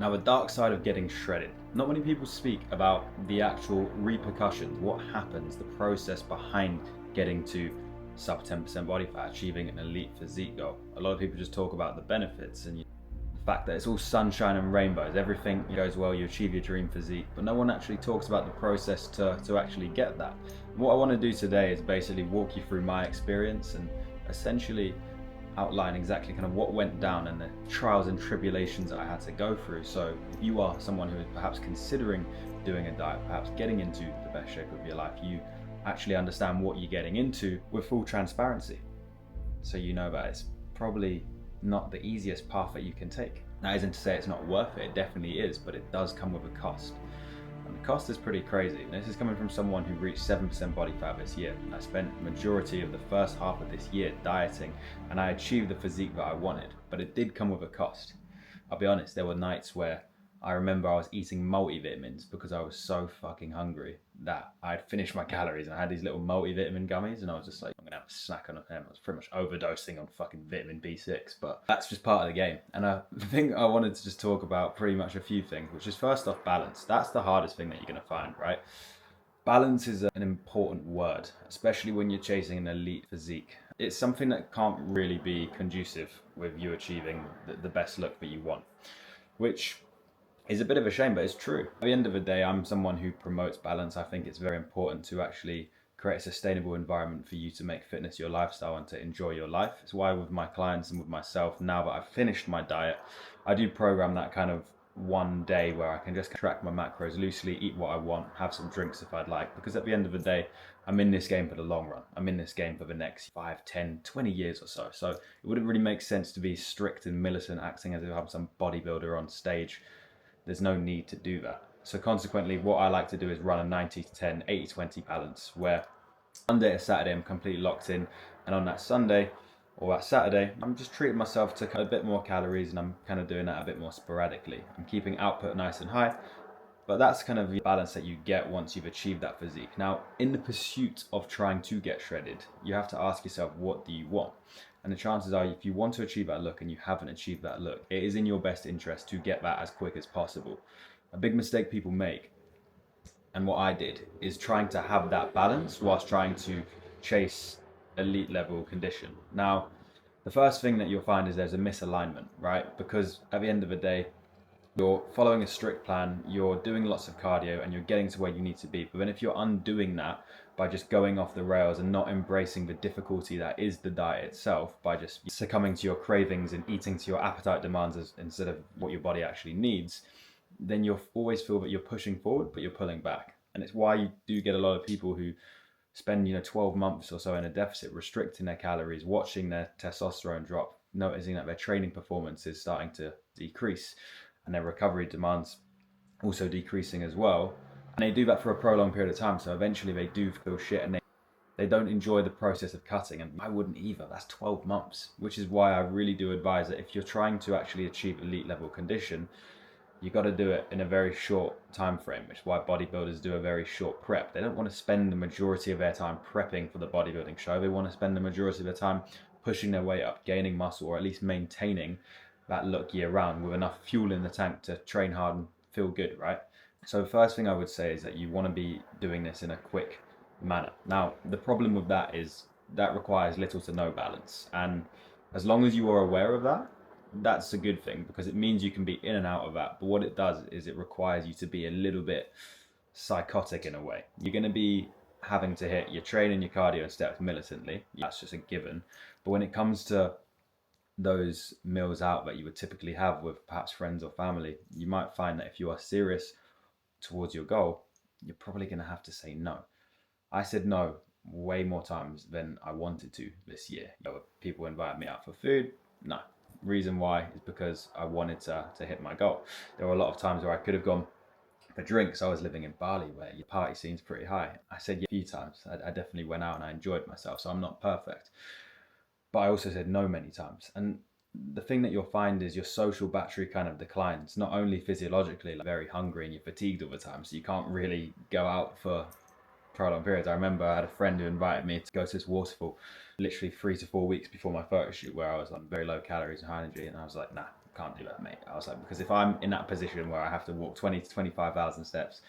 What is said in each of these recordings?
Now, the dark side of getting shredded. Not many people speak about the actual repercussions, what happens, the process behind getting to sub 10% body fat, achieving an elite physique goal. A lot of people just talk about the benefits and the fact that it's all sunshine and rainbows, everything goes well, you achieve your dream physique, but no one actually talks about the process to actually get that. What I want to do today is basically walk you through my experience and essentially outline exactly kind of what went down and the trials and tribulations that I had to go through. So if you are someone who is perhaps considering doing a diet, perhaps getting into the best shape of your life, you actually understand what you're getting into with full transparency. So you know that it's probably not the easiest path that you can take. That isn't to say it's not worth it, it definitely is, but it does come with a cost. And the cost is pretty crazy. And this is coming from someone who reached 7% body fat this year. I spent the majority of the first half of this year dieting and I achieved the physique that I wanted, but it did come with a cost. I'll be honest, there were nights where I remember I was eating multivitamins because I was so fucking hungry that I'd finished my calories and I had these little multivitamin gummies and I was just like, I'm gonna have a snack on them. I was pretty much overdosing on fucking vitamin B6, but that's just part of the game. And I think I wanted to just talk about pretty much a few things, which is first off balance. That's the hardest thing that you're gonna find, right? Balance is an important word, especially when you're chasing an elite physique. It's something that can't really be conducive with you achieving the best look that you want, which is a bit of a shame, but it's true. At the end of the day, I'm someone who promotes balance. I think it's very important to actually create a sustainable environment for you to make fitness your lifestyle and to enjoy your life. It's why with my clients and with myself, now that I've finished my diet, I do program that kind of one day where I can just track my macros loosely, eat what I want, have some drinks if I'd like, because at the end of the day, I'm in this game for the long run. I'm in this game for the next 5, 10, 20 years or so. So it wouldn't really make sense to be strict and militant, acting as if I'm some bodybuilder on stage. There's no need to do that. So consequently, what I like to do is run a 90 to 10, 80-20 balance, where Monday to Saturday I'm completely locked in, and on that Sunday or that Saturday, I'm just treating myself to a bit more calories, and I'm kind of doing that a bit more sporadically. I'm keeping output nice and high, but that's kind of the balance that you get once you've achieved that physique. Now, in the pursuit of trying to get shredded, you have to ask yourself, what do you want? And the chances are, if you want to achieve that look and you haven't achieved that look, it is in your best interest to get that as quick as possible. A big mistake people make, and what I did, is trying to have that balance whilst trying to chase elite level condition. Now, the first thing that you'll find is there's a misalignment, right? Because at the end of the day, you're following a strict plan, you're doing lots of cardio, and you're getting to where you need to be. But then if you're undoing that by just going off the rails and not embracing the difficulty that is the diet itself, by just succumbing to your cravings and eating to your appetite demands instead of what your body actually needs, then you'll always feel that you're pushing forward, but you're pulling back. And it's why you do get a lot of people who spend 12 months or so in a deficit, restricting their calories, watching their testosterone drop, noticing that their training performance is starting to decrease and their recovery demands also decreasing as well. And they do that for a prolonged period of time. So eventually they do feel shit and they don't enjoy the process of cutting. And I wouldn't either. That's 12 months, which is why I really do advise that if you're trying to actually achieve elite level condition, you got to do it in a very short time frame, which is why bodybuilders do a very short prep. They don't want to spend the majority of their time prepping for the bodybuilding show. They want to spend the majority of their time pushing their weight up, gaining muscle, or at least maintaining that look year round with enough fuel in the tank to train hard and feel good, right? So the first thing I would say is that you want to be doing this in a quick manner. Now, the problem with that is that requires little to no balance. And as long as you are aware of that, that's a good thing, because it means you can be in and out of that. But what it does is it requires you to be a little bit psychotic in a way. You're going to be having to hit your training, your cardio and steps militantly. That's just a given. But when it comes to those meals out that you would typically have with perhaps friends or family, you might find that if you are serious towards your goal, you're probably going to have to say no. I said no way more times than I wanted to this year. People invite me out for food. No. Reason why is because I wanted to hit my goal. There were a lot of times where I could have gone for drinks. I was living in Bali where your party scene's pretty high. I said yeah a few times. I definitely went out and I enjoyed myself, so I'm not perfect. But I also said no many times. And the thing that you'll find is your social battery kind of declines, not only physiologically, like very hungry and you're fatigued all the time, so you can't really go out for prolonged periods. I remember I had a friend who invited me to go to this waterfall literally 3 to 4 weeks before my photo shoot, where I was on very low calories and high energy, and I was like, nah, can't do that, mate. I was like, because if I'm in that position where I have to walk 20 to 25,000 steps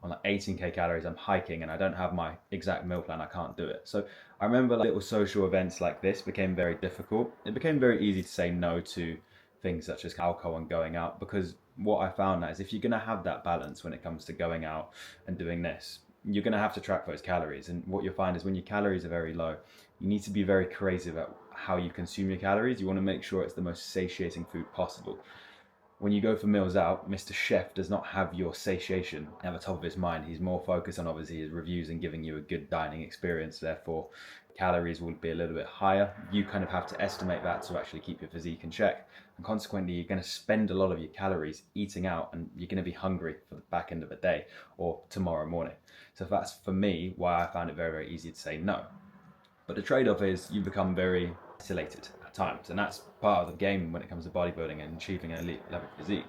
on like 18k calories, I'm hiking and I don't have my exact meal plan, I can't do it. So I remember like, little social events like this became very difficult. It became very easy to say no to things such as alcohol and going out, because what I found is if you're going to have that balance when it comes to going out and doing this, you're going to have to track those calories. And what you'll find is when your calories are very low, you need to be very creative at how you consume your calories. You want to make sure it's the most satiating food possible. When you go for meals out, Mr. Chef does not have your satiation at the top of his mind. He's more focused on obviously his reviews and giving you a good dining experience. Therefore, calories will be a little bit higher. You kind of have to estimate that to actually keep your physique in check. And consequently, you're going to spend a lot of your calories eating out and you're going to be hungry for the back end of the day or tomorrow morning. So that's for me why I found it very, very easy to say no. But the trade-off is you become very isolated at times, and that's part of the game when it comes to bodybuilding and achieving an elite level physique.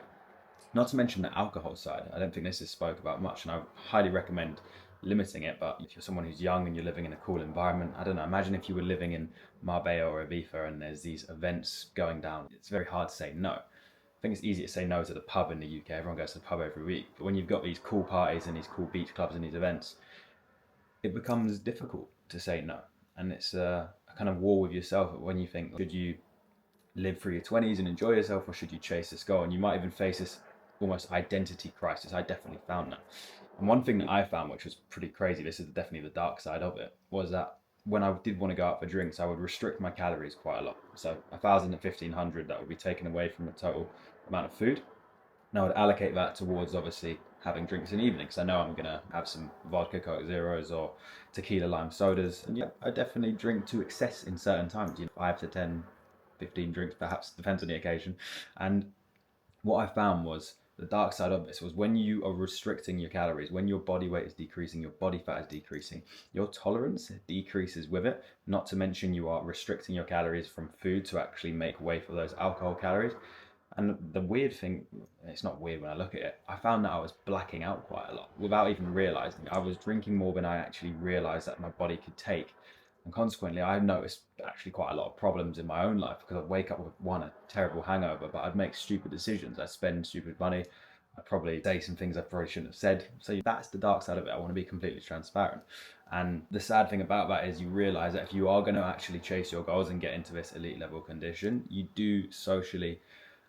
Not to mention the alcohol side. I don't think this is spoke about much, and I highly recommend limiting it. But if you're someone who's young and you're living in a cool environment, I don't know, imagine if you were living in Marbella or Ibiza and there's these events going down. It's very hard to say no. I think it's easy to say no to the pub in the UK. Everyone goes to the pub every week. But when you've got these cool parties and these cool beach clubs and these events, it becomes difficult to say no. And it's a kind of war with yourself when you think, should you live through your 20s and enjoy yourself, or should you chase this goal? And you might even face this almost identity crisis. I definitely found that. And one thing that I found, which was pretty crazy, this is definitely the dark side of it, was that when I did want to go out for drinks, I would restrict my calories quite a lot. So 1,000 to 1,500 that would be taken away from the total amount of food. And I would allocate that towards obviously having drinks in the evening, because I know I'm going to have some vodka Coke Zeros or tequila lime sodas. And yeah, I definitely drink to excess in certain times, 5 to 10, 15 drinks perhaps, depends on the occasion. And what I found was the dark side of this was when you are restricting your calories, when your body weight is decreasing, your body fat is decreasing, your tolerance decreases with it. Not to mention you are restricting your calories from food to actually make way for those alcohol calories. And the weird thing, it's not weird when I look at it, I found that I was blacking out quite a lot without even realizing. I was drinking more than I actually realized that my body could take. And consequently, I noticed actually quite a lot of problems in my own life, because I'd wake up with a terrible hangover, but I'd make stupid decisions. I'd spend stupid money. I'd probably say some things I probably shouldn't have said. So that's the dark side of it. I want to be completely transparent. And the sad thing about that is you realize that if you are going to actually chase your goals and get into this elite level condition, you do socially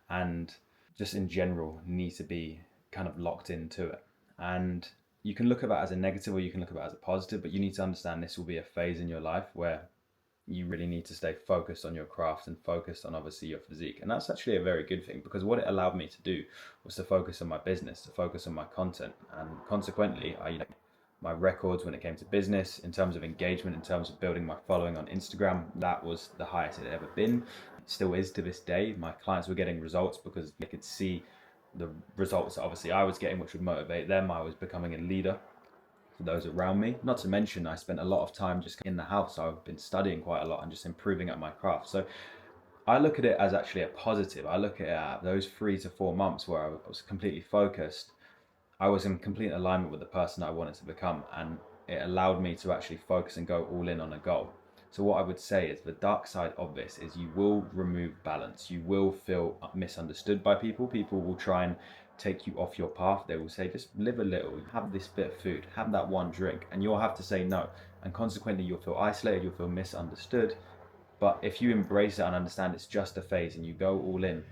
and just in general need to be kind of locked into it. And you can look at that as a negative or you can look at that as a positive, but you need to understand this will be a phase in your life where you really need to stay focused on your craft and focused on obviously your physique. And that's actually a very good thing, because what it allowed me to do was to focus on my business, to focus on my content. And consequently, my records when it came to business, in terms of engagement, in terms of building my following on Instagram, that was the highest it had ever been. It still is to this day. My clients were getting results because they could see the results that obviously I was getting, which would motivate them. I was becoming a leader for those around me. Not to mention, I spent a lot of time just in the house. I've been studying quite a lot and just improving at my craft. So I look at it as actually a positive. I look at it at those 3 to 4 months where I was completely focused. I was in complete alignment with the person I wanted to become, and it allowed me to actually focus and go all in on a goal. So what I would say is the dark side of this is you will remove balance. You will feel misunderstood by people. People will try and take you off your path. They will say, just live a little, have this bit of food, have that one drink, and you'll have to say no. And consequently, you'll feel isolated, you'll feel misunderstood. But if you embrace it and understand it's just a phase and you go all in,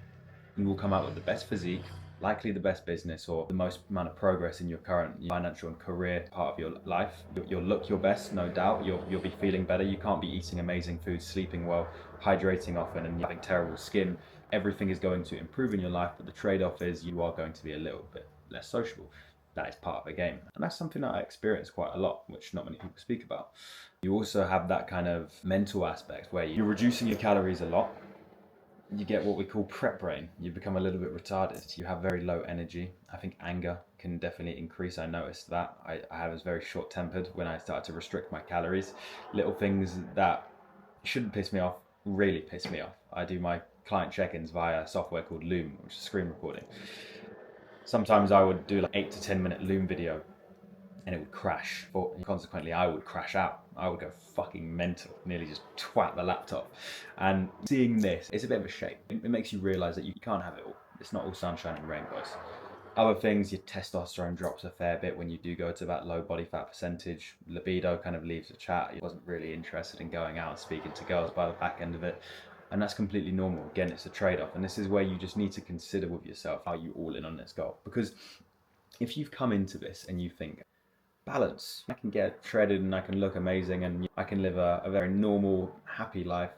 you will come out with the best physique, likely the best business, or the most amount of progress in your current financial and career part of your life. You'll look your best, no doubt. You'll be feeling better. You can't be eating amazing food, sleeping well, hydrating often, and having terrible skin. Everything is going to improve in your life, but the trade-off is you are going to be a little bit less sociable. That is part of the game. And that's something that I experience quite a lot, which not many people speak about. You also have that kind of mental aspect where you're reducing your calories a lot. You get what we call prep brain. You become a little bit retarded. You have very low energy. I think anger can definitely increase. I noticed that. I was very short-tempered when I started to restrict my calories. Little things that shouldn't piss me off really piss me off. I do my client check-ins via software called Loom, which is screen recording. Sometimes I would do like 8 to 10 minute Loom video and it would crash. Or consequently, I would crash out. I would go fucking mental, nearly just twat the laptop. And seeing this, it's a bit of a shame. It makes you realize that you can't have it all. It's not all sunshine and rainbows. Other things, your testosterone drops a fair bit when you do go to that low body fat percentage. Libido kind of leaves the chat. He wasn't really interested in going out and speaking to girls by the back end of it. And that's completely normal. Again, it's a trade-off. And this is where you just need to consider with yourself, are you all in on this goal? Because if you've come into this and you think, balance, I can get shredded and I can look amazing and I can live a very normal, happy life.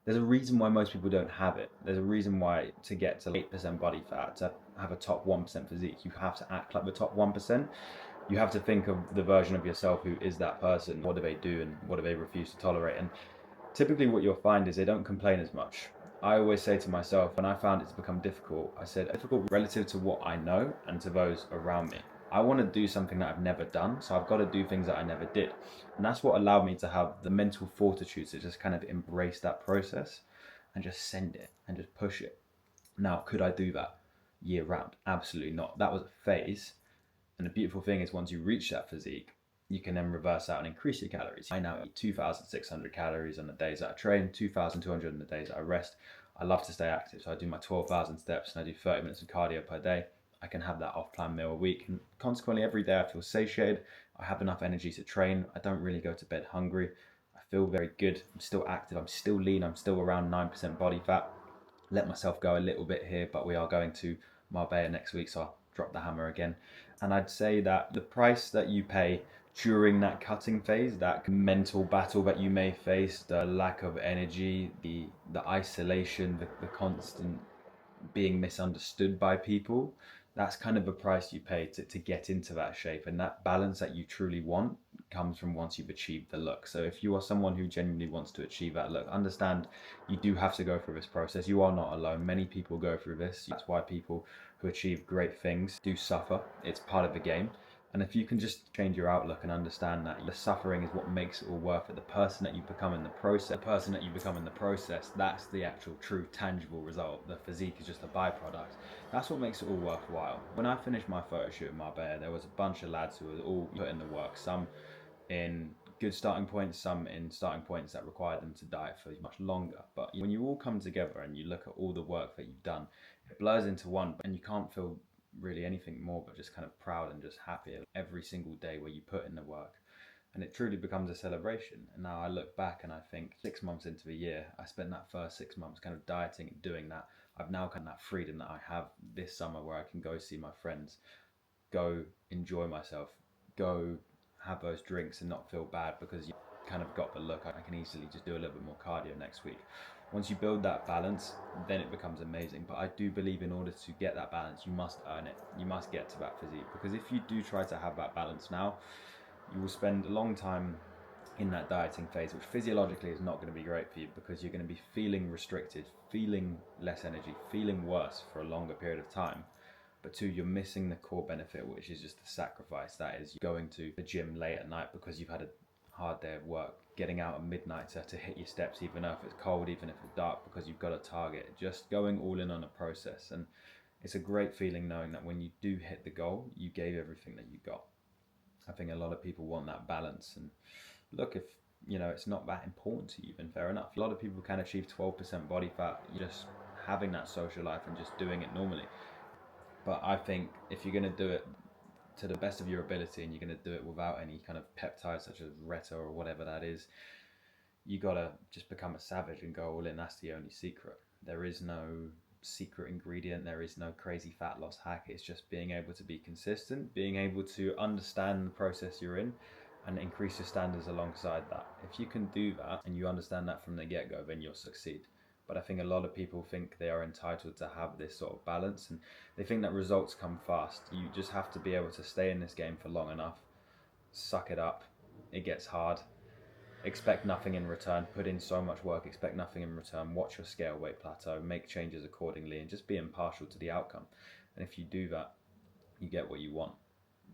There's a reason why most people don't have it. There's a reason why to get to 8% body fat, to have a top 1% physique, you have to act like the top 1%. You have to think of the version of yourself who is that person. What do they do and what do they refuse to tolerate? And typically what you'll find is they don't complain as much. I always say to myself, when I found it to become difficult, I said difficult relative to what I know and to those around me. I want to do something that I've never done, so I've got to do things that I never did. And that's what allowed me to have the mental fortitude to just kind of embrace that process and just send it and just push it. Now, could I do that year round? Absolutely not. That was a phase. And the beautiful thing is once you reach that physique, you can then reverse out and increase your calories. I now eat 2,600 calories on the days that I train, 2,200 on the days that I rest. I love to stay active, so I do my 12,000 steps and I do 30 minutes of cardio per day. I can have that off-plan meal a week, and consequently every day I feel satiated. I have enough energy to train. I don't really go to bed hungry. I feel very good. I'm still active. I'm still lean. I'm still around 9% body fat. Let myself go a little bit here, but we are going to Marbella next week, so I'll drop the hammer again. And I'd say that the price that you pay during that cutting phase, that mental battle that you may face, the lack of energy, the isolation, the constant being misunderstood by people, that's kind of a price you pay to get into that shape. And that balance that you truly want comes from once you've achieved the look. So if you are someone who genuinely wants to achieve that look, understand you do have to go through this process. You are not alone. Many people go through this. That's why people who achieve great things do suffer. It's part of the game. And if you can just change your outlook and understand that the suffering is what makes it all worth it, the person that you become in the process, that's the actual true tangible result. The physique is just a byproduct. That's what makes it all worthwhile. When I finished my photo shoot in Marbella, there was a bunch of lads who were all put in the work. Some in good starting points, some in starting points that required them to diet for much longer. But when you all come together and you look at all the work that you've done, it blurs into one, and you can't feel really anything more but just kind of proud and just happy every single day where you put in the work. And it truly becomes a celebration. And now I look back and I think 6 months into the year, I spent that first 6 months kind of dieting and doing that. I've now kind of that freedom that I have this summer where I can go see my friends, go enjoy myself, go have those drinks and not feel bad because you kind of got the look. I can easily just do a little bit more cardio next week. Once you build that balance, then it becomes amazing. But I do believe in order to get that balance, you must earn it. You must get to that physique. Because if you do try to have that balance now, you will spend a long time in that dieting phase, which physiologically is not going to be great for you because you're going to be feeling restricted, feeling less energy, feeling worse for a longer period of time. But two, you're missing the core benefit, which is just the sacrifice. That is going to the gym late at night because you've had a hard day of work, getting out at midnight to hit your steps, even if it's cold, even if it's dark, because you've got a target, just going all in on a process. And it's a great feeling knowing that when you do hit the goal, you gave everything that you got. I think a lot of people want that balance. And look, if it's not that important to you, then fair enough. A lot of people can achieve 12% body fat just having that social life and just doing it normally. But I think if you're going to do it to the best of your ability and you're going to do it without any kind of peptides such as Reta or whatever that is, you got to just become a savage and go all in. That's the only secret. There is no secret ingredient. There is no crazy fat loss hack. It's just being able to be consistent, being able to understand the process you're in and increase your standards alongside that. If you can do that and you understand that from the get-go, then you'll succeed. But I think a lot of people think they are entitled to have this sort of balance and they think that results come fast. You just have to be able to stay in this game for long enough, suck it up. It gets hard. Expect nothing in return. Put in so much work, expect nothing in return. Watch your scale weight plateau, make changes accordingly, and just be impartial to the outcome. And if you do that, you get what you want.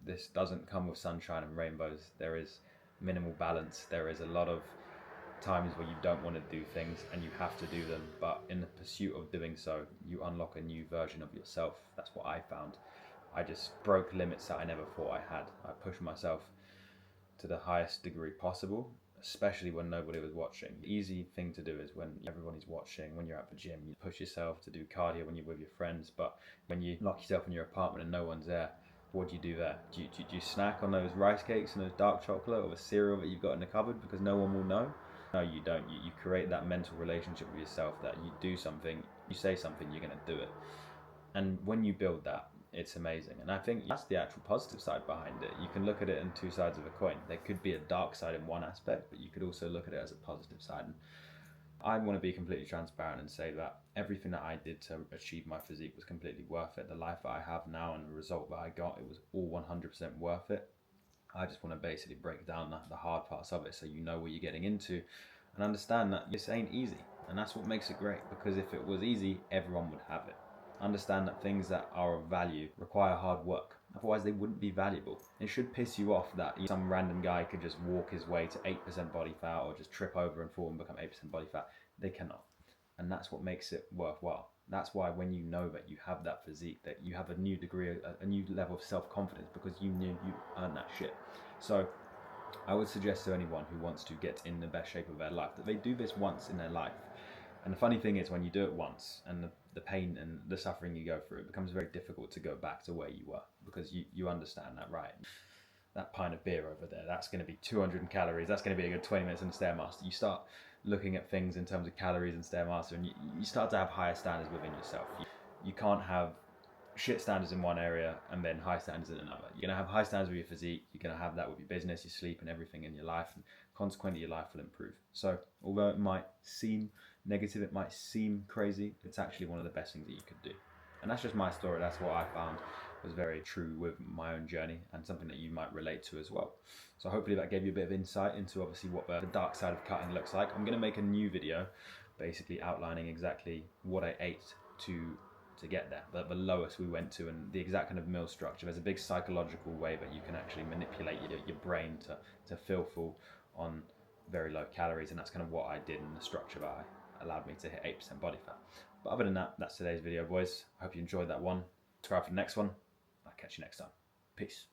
This doesn't come with sunshine and rainbows. There is minimal balance. There is a lot of times where you don't want to do things and you have to do them, but in the pursuit of doing so, you unlock a new version of yourself. That's what I found. I just broke limits that I never thought I had. I pushed myself to the highest degree possible, especially when nobody was watching. The easy thing to do is when everybody's watching, when you're at the gym, you push yourself to do cardio when you're with your friends. But when you lock yourself in your apartment and no one's there, what do you do there? Do you snack on those rice cakes and those dark chocolate or the cereal that you've got in the cupboard because no one will know? No, you don't. You create that mental relationship with yourself that you do something, you say something, you're going to do it. And when you build that, it's amazing. And I think that's the actual positive side behind it. You can look at it in two sides of a coin. There could be a dark side in one aspect, but you could also look at it as a positive side. And I want to be completely transparent and say that everything that I did to achieve my physique was completely worth it. The life that I have now and the result that I got, it was all 100% worth it. I just want to basically break down the hard parts of it so you know what you're getting into and understand that this ain't easy. And that's what makes it great, because if it was easy, everyone would have it. Understand that things that are of value require hard work. Otherwise, they wouldn't be valuable. It should piss you off that some random guy could just walk his way to 8% body fat or just trip over and fall and become 8% body fat. They cannot. And that's what makes it worthwhile. That's why when you know that you have that physique, that you have a new degree, a new level of self-confidence, because you knew you earned that shit. So I would suggest to anyone who wants to get in the best shape of their life that they do this once in their life. And the funny thing is, when you do it once and the pain and the suffering you go through, it becomes very difficult to go back to where you were, because you understand that, right? That pint of beer over there, that's going to be 200 calories. That's going to be a good 20 minutes in the Stairmaster. You start looking at things in terms of calories and Stairmaster, and you start to have higher standards within yourself. You can't have shit standards in one area and then high standards in another. You're going to have high standards with your physique, you're going to have that with your business, your sleep, and everything in your life, and consequently your life will improve. So although it might seem negative, it might seem crazy, it's actually one of the best things that you could do. And that's just my story. That's what I found was very true with my own journey, and something that you might relate to as well. So hopefully that gave you a bit of insight into obviously what the dark side of cutting looks like. I'm going to make a new video basically outlining exactly what I ate to get there, but the lowest we went to, and the exact kind of meal structure. There's a big psychological way that you can actually manipulate your brain to feel full on very low calories, and that's kind of what I did in the structure that allowed me to hit 8% body fat. But other than that, that's today's video, boys. I hope you enjoyed that one. Subscribe for the next one. I'll catch you next time. Peace.